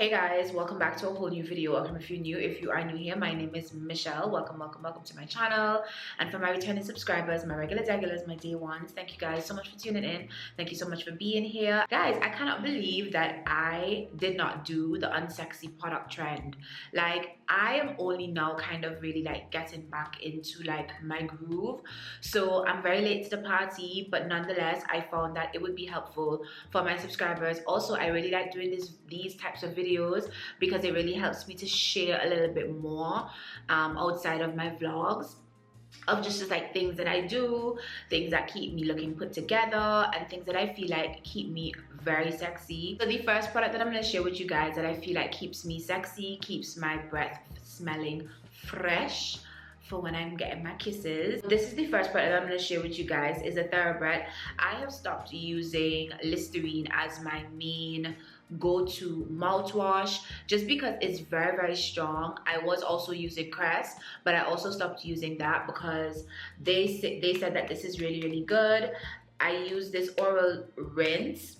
Hey guys, welcome back to a whole new video. Welcome if you're new. If you are new here, my name is Michelle. Welcome to my channel. And for my returning subscribers, my regulars, my day ones, thank you guys so much for tuning in. Thank you so much for being here. Guys, I cannot believe that I did not do the unsexy product trend. Like, I am only now kind of really like getting back into like my groove. So I'm very late to the party, but nonetheless, I found that it would be helpful for my subscribers. Also, I really like doing these types of videos because it really helps me to share a little bit more outside of my vlogs of just like things that I do, things that keep me looking put together, and things that I feel like keep me very sexy. So the first product that I'm going to share with you guys that I feel like keeps me sexy, keeps my breath smelling fresh for when I'm getting my kisses. This is the first product that I'm going to share with you guys, is a thoroughbred. I have stopped using Listerine as my main go-to mouthwash just because it's very strong. I was also using Crest, but I also stopped using that because they said that this is really good. I use this oral rinse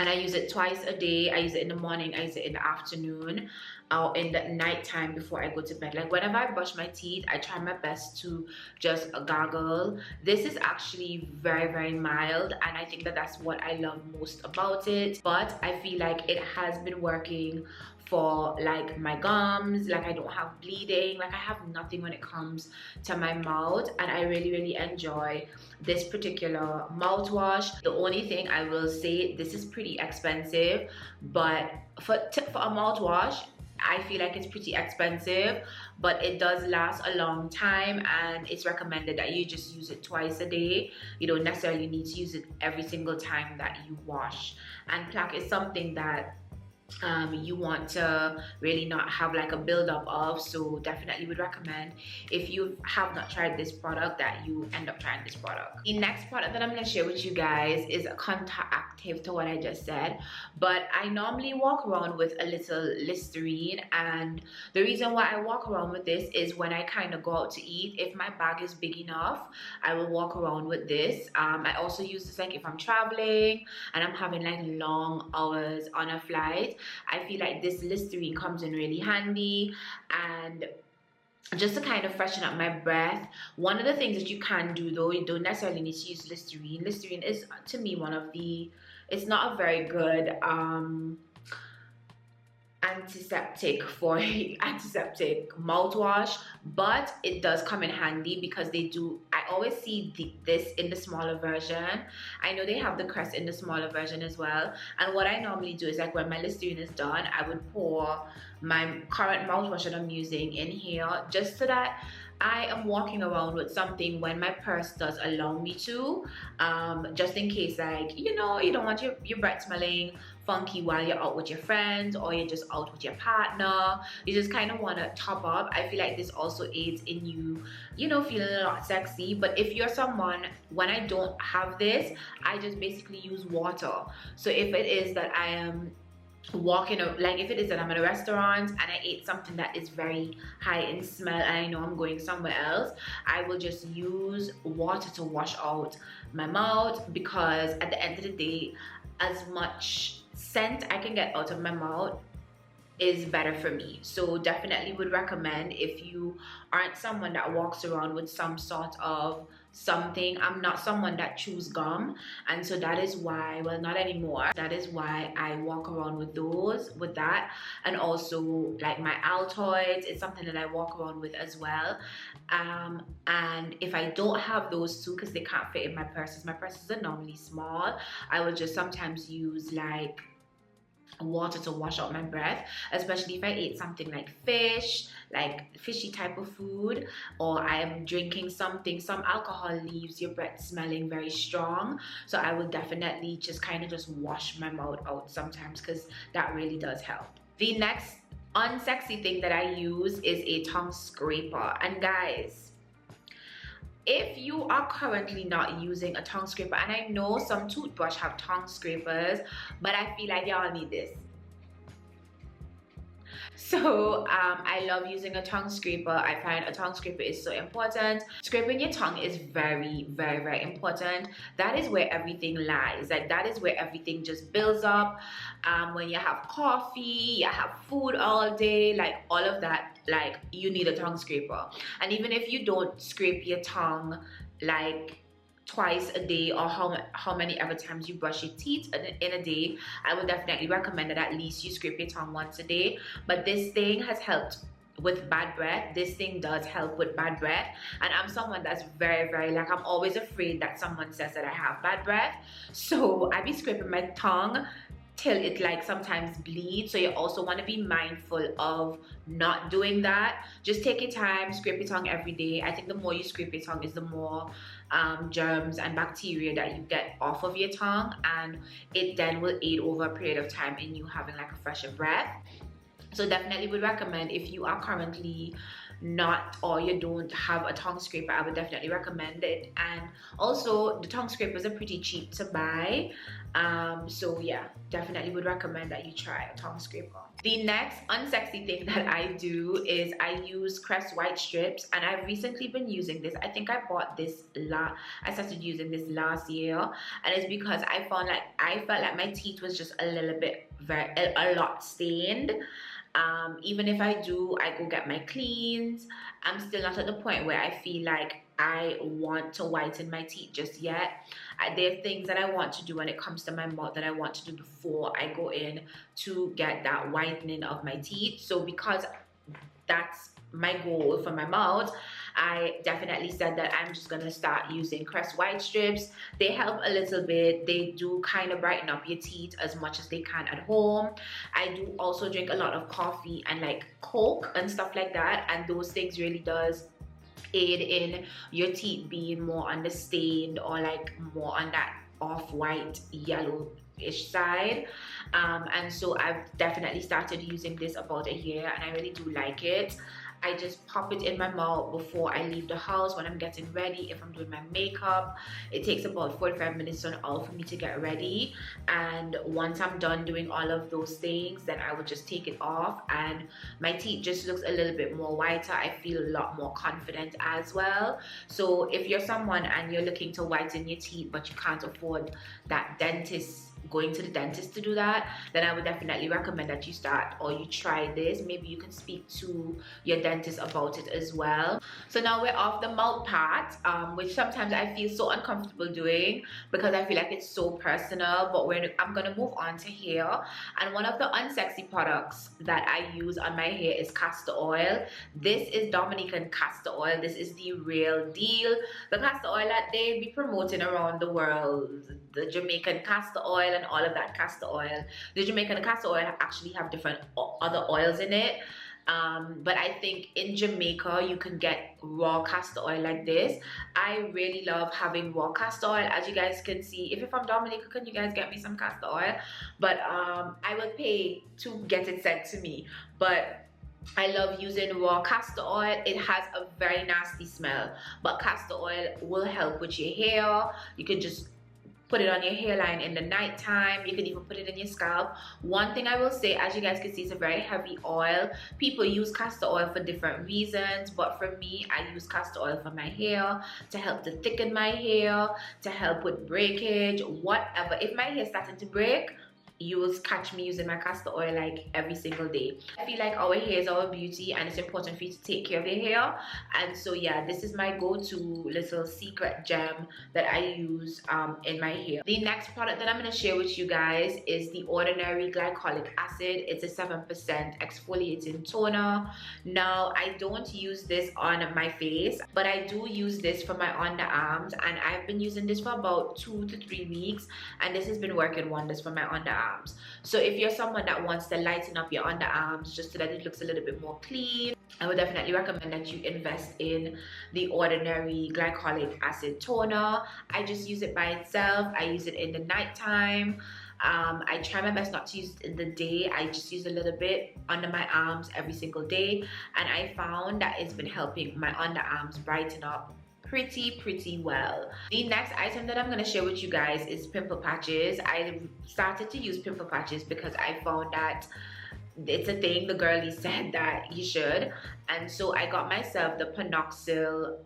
and I use it twice a day. I use it in the morning, I use it in the afternoon, or in the night time before I go to bed. Like whenever I brush my teeth, I try my best to just gargle. This is actually very mild, and I think that that's what I love most about it. But I feel like it has been working for like my gums. Like I don't have bleeding, like I have nothing when it comes to my mouth, and I really enjoy this particular mouthwash. The only thing I will say, this is pretty expensive, but for a mouthwash, I feel like it's pretty expensive, but it does last a long time, and it's recommended that you just use it twice a day. You don't necessarily need to use it every single time that you wash. And plaque is something that you want to really not have like a buildup of, so definitely would recommend, if you have not tried this product, that you end up trying this product. The next product that I'm going to share with you guys is a counteractive to what I just said, but I normally walk around with a little Listerine, and the reason why I walk around with this is when I kind of go out to eat, if my bag is big enough, I will walk around with this. I also use this like if I'm traveling and I'm having like long hours on a flight. I feel like this Listerine comes in really handy, and just to kind of freshen up my breath. One of the things that you can do, though, you don't necessarily need to use Listerine. Listerine is, to me, one of the, it's not a very good antiseptic mouthwash, but it does come in handy because they do, I always see this in the smaller version. I know they have the Crest in the smaller version as well, and what I normally do is like when my Listerine is done, I would pour my current mouthwash that I'm using in here, just so that I am walking around with something when my purse does allow me to, just in case, like, you know, you don't want your breath smelling funky while you're out with your friends, or you're just out with your partner. You just kind of want to top up. I feel like this also aids in you, you know, feeling a lot sexy. But if you're someone, when I don't have this, I just basically use water. So if it is that I am walking, like if it is that I'm at a restaurant and I ate something that is very high in smell and I know I'm going somewhere else, I will just use water to wash out my mouth, because at the end of the day, as much scent I can get out of my mouth is better for me. So definitely would recommend, if you aren't someone that walks around with some sort of something. I'm not someone that chews gum, and so that is why, well, not anymore, that is why I walk around with that. And also like my Altoids, it's something that I walk around with as well. And if I don't have those two, because they can't fit in my purses are normally small, I will just sometimes use like water to wash out my breath, especially if I ate something like fish, like fishy type of food, or I am drinking something. Some alcohol leaves your breath smelling very strong, so I will definitely just kind of just wash my mouth out sometimes, because that really does help. The next unsexy thing that I use is a tongue scraper. And guys, if you are currently not using a tongue scraper, and I know some toothbrush have tongue scrapers, but I feel like y'all need this. So I love using a tongue scraper. I find a tongue scraper is so important. Scraping your tongue is very, very, very important. That is where everything lies. Like that is where everything just builds up. When you have coffee, you have food all day, like all of that, like you need a tongue scraper. And even if you don't scrape your tongue like twice a day, or how many ever times you brush your teeth in a day, I would definitely recommend that at least you scrape your tongue once a day. But this thing has helped with bad breath. This thing does help with bad breath, and I'm someone that's very, very, like, I'm always afraid that someone says that I have bad breath, so I be scraping my tongue till it like sometimes bleeds. So you also want to be mindful of not doing that. Just take your time, scrape your tongue every day. I think the more you scrape your tongue is the more germs and bacteria that you get off of your tongue, and it then will aid over a period of time in you having like a fresher breath. So definitely would recommend, if you are currently not, or you don't have a tongue scraper, I would definitely recommend it. And also the tongue scrapers are pretty cheap to buy, so yeah, definitely would recommend that you try a tongue scraper. The next unsexy thing that I do is I use Crest white strips, and I've recently been using this. I think I bought this I started using this last year, and it's because I felt like my teeth was just a little bit a lot stained. Even if I do, I go get my cleans, I'm still not at the point where I feel like I want to whiten my teeth just yet. There are things that I want to do when it comes to my mouth that I want to do before I go in to get that whitening of my teeth. So because that's my goal for my mouth, I definitely said that I'm just gonna start using Crest white strips. They help a little bit. They do kind of brighten up your teeth as much as they can at home. I do also drink a lot of coffee and like Coke and stuff like that, and those things really does aid in your teeth being more on the stained, or like more on that off-white yellowish side. And so I've definitely started using this about a year, and I really do like it. I just pop it in my mouth before I leave the house, when I'm getting ready. If I'm doing my makeup, it takes about 45 minutes to an hour for me to get ready, and once I'm done doing all of those things, then I would just take it off, and my teeth just looks a little bit more whiter. I feel a lot more confident as well. So if you're someone and you're looking to whiten your teeth but you can't afford that going to the dentist to do that, then I would definitely recommend that you start, or you try this. Maybe you can speak to your dentist about it as well. So now we're off the mouth part, which sometimes I feel so uncomfortable doing because I feel like it's so personal, but I'm gonna move on to hair. And one of the unsexy products that I use on my hair is castor oil. This is Dominican castor oil. This is the real deal. The castor oil that they be promoting around the world, the Jamaican castor oil and all of that castor oil. The Jamaican castor oil actually have different other oils in it. But I think in Jamaica you can get raw castor oil like this. I really love having raw castor oil. As you guys can see, if you're from Dominica, can you guys get me some castor oil? But I will pay to get it sent to me. But I love using raw castor oil. It has a very nasty smell, but castor oil will help with your hair. You can just put it on your hairline in the night time. You can even put it in your scalp. One thing I will say, as you guys can see, it's a very heavy oil. People use castor oil for different reasons, but for me, I use castor oil for my hair, to help to thicken my hair, to help with breakage, whatever. If my hair's starting to break, you will catch me using my castor oil like every single day. I feel like our hair is our beauty, and it's important for you to take care of your hair. And so yeah, this is my go-to little secret gem that I use in my hair. The next product that I'm going to share with you guys is the Ordinary Glycolic Acid. It's a 7% exfoliating toner. Now, I don't use this on my face, but I do use this for my underarms, and I've been using this for about 2 to 3 weeks, and this has been working wonders for my underarms. So if you're someone that wants to lighten up your underarms just so that it looks a little bit more clean, I would definitely recommend that you invest in the Ordinary Glycolic Acid Toner. I just use it by itself. I use it in the nighttime. I try my best not to use it in the day. I just use a little bit under my arms every single day, and I found that it's been helping my underarms brighten up pretty well. The next item that I'm going to share with you guys is pimple patches. I started to use pimple patches because I found that it's a thing. The girlie said that you should, and so I got myself the Panoxyl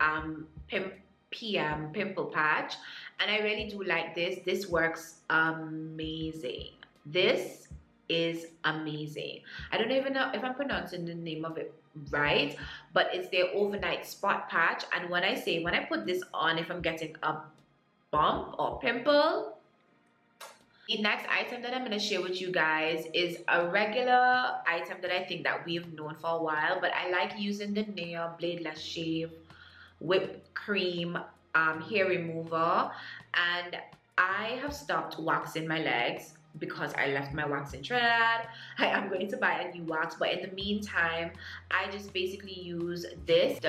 PM pimple patch, and I really do like this. This works amazing. This is amazing. I don't even know if I'm pronouncing the name of it right, but it's their overnight spot patch. And when I put this on, if I'm getting a bump or pimple, the next item that I'm going to share with you guys is a regular item that I think that we've known for a while, but I like using the Nair Bladeless Shave Whipped Cream hair remover, and I have stopped waxing my legs because I left my wax in Trinidad. I am going to buy a new wax, but in the meantime, I just basically use this.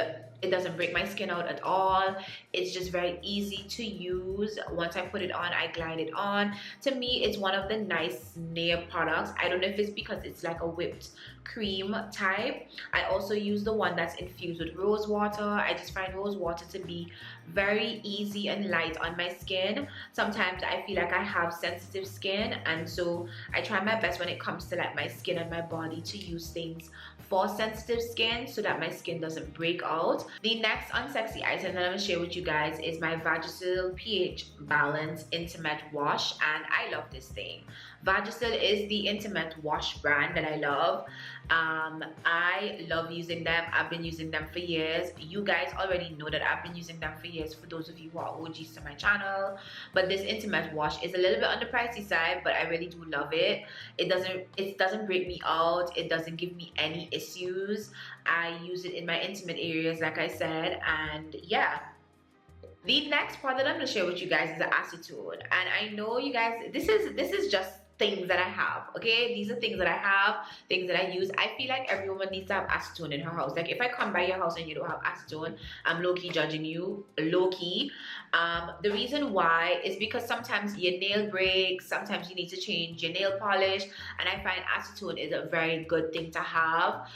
It doesn't break my skin out at all. It's just very easy to use. Once I put it on, I glide it on. To me, it's one of the nice nail products. I don't know if it's because it's like a whipped cream type. I also use the one that's infused with rose water. I just find rose water to be very easy and light on my skin. Sometimes I feel like I have sensitive skin, and so I try my best when it comes to like my skin and my body to use things for sensitive skin so that my skin doesn't break out. The next unsexy item that I'm going to share with you guys is my Vagisil pH Balance Intimate Wash, and I love this thing. Vagisil is the intimate wash brand that I love. I love using them. I've been using them for years. You guys already know that I've been using them for years, for those of you who are OGs to my channel. But this intimate wash is a little bit on the pricey side, but I really do love it. It doesn't break me out. It doesn't give me any issues. I use it in my intimate areas, like I said, and yeah. The next part that I'm going to share with you guys is the acetone, and I know you guys, this is just things that I have, okay? These are things that I have, things that I use. I feel like every woman needs to have acetone in her house. Like if I come by your house and you don't have acetone, I'm low-key judging you, low-key. The reason why is because sometimes your nail breaks, sometimes you need to change your nail polish, and I find acetone is a very good thing to have.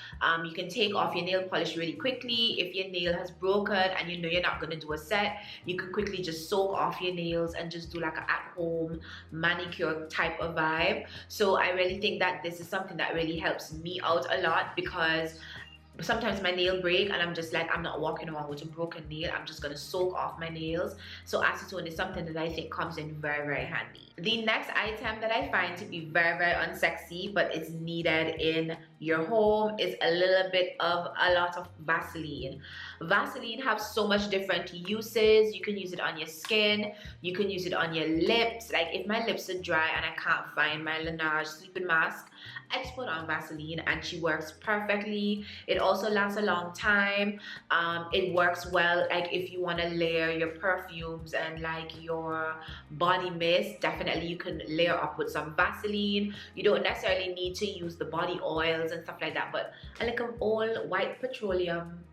You can take off your nail polish really quickly. If your nail has broken and you know you're not going to do a set, you can quickly just soak off your nails and just do like an at-home manicure type of vibe. So I really think that this is something that really helps me out a lot, because sometimes my nail break and I'm just like, I'm not walking around with a broken nail. I'm just gonna soak off my nails. So acetone is something that I think comes in very, very handy. The next item that I find to be very, very unsexy, but it's needed in your home, is a little bit of a lot of Vaseline. Vaseline has so much different uses. You can use it on your skin, you can use it on your lips. Like if my lips are dry and I can't find my Laneige sleeping mask, I just put on Vaseline and she works perfectly. It also lasts a long time. It works well like if you want to layer your perfumes and like your body mist. Definitely you can layer up with some Vaseline. You don't necessarily need to use the body oils and stuff like that, but a little all white petroleum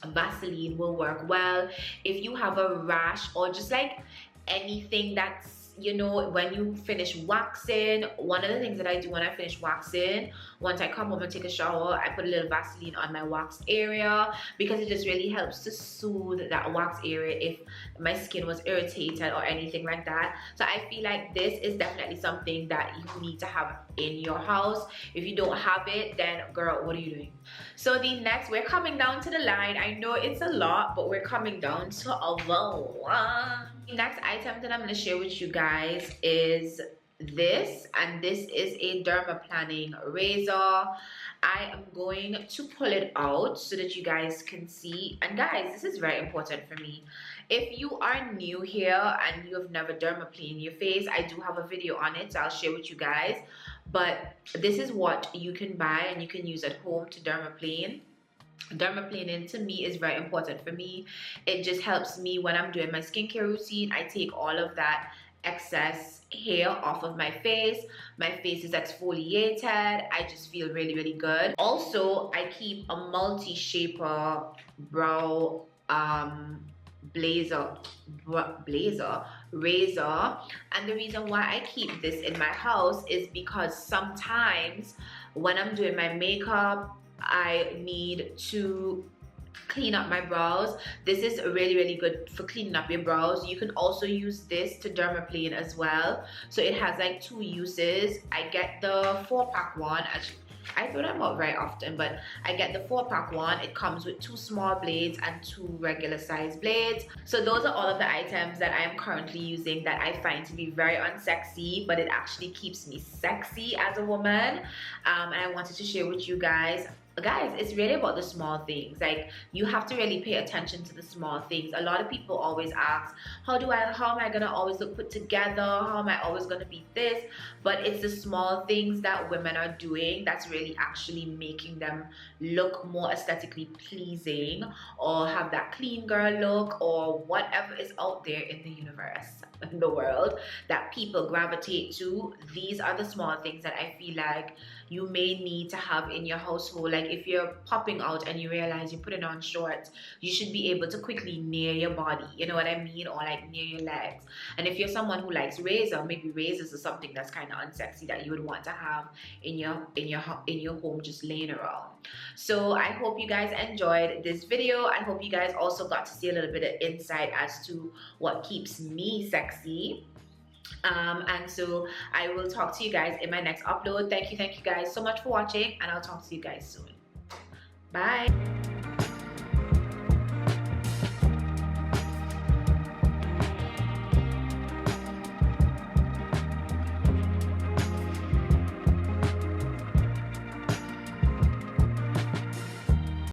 Vaseline will work well. If you have a rash or just like anything that's, you know, when you finish waxing, one of the things that I do when I finish waxing, once I come home and take a shower, I put a little Vaseline on my wax area, because it just really helps to soothe that wax area if my skin was irritated or anything like that. So I feel like this is definitely something that you need to have in your house. If you don't have it, then girl, what are you doing? So the next, we're coming down to the line. I know it's a lot, but we're coming down to a low. The next item that I'm going to share with you guys is this, and this is a dermaplaning razor. I am going to pull it out so that you guys can see. And guys, this is very important for me. If you are new here and you have never dermaplaned your face, I do have a video on it, so I'll share with you guys. But this is what you can buy and you can use at home to dermaplane. Dermaplaning to me is very important for me. It just helps me when I'm doing my skincare routine. I take all of that excess hair off of my face. My face is exfoliated. I just feel really, really good. Also, I keep a multi-shaper brow razor, and the reason why I keep this in my house is because sometimes when I'm doing my makeup, I need to clean up my brows. This is really, really good for cleaning up your brows. You can also use this to dermaplane as well. So it has like two uses. I get the 4-pack one. I throw them out very often, but I get the 4-pack one. It comes with 2 small blades and 2 regular size blades. So those are all of the items that I am currently using that I find to be very unsexy, but it actually keeps me sexy as a woman. And I wanted to share with you guys. Guys, it's really about the small things. Like, you have to really pay attention to the small things. A lot of people always ask, how am I gonna always look put together? How am I always gonna be this? But it's the small things that women are doing that's really actually making them look more aesthetically pleasing, or have that clean girl look, or whatever is out there in the universe, in the world, that people gravitate to. These are the small things that I feel like you may need to have in your household. Like, if you're popping out and you realize you're putting on shorts, you should be able to quickly near your body, you know what I mean, or like near your legs. And if you're someone who likes razor, maybe razors are something that's kind of unsexy that you would want to have in your home, just laying around. So I hope you guys enjoyed this video. I hope you guys also got to see a little bit of insight as to what keeps me sexy. And so I will talk to you guys in my next upload. Thank you guys so much for watching, and I'll talk to you guys soon. Bye.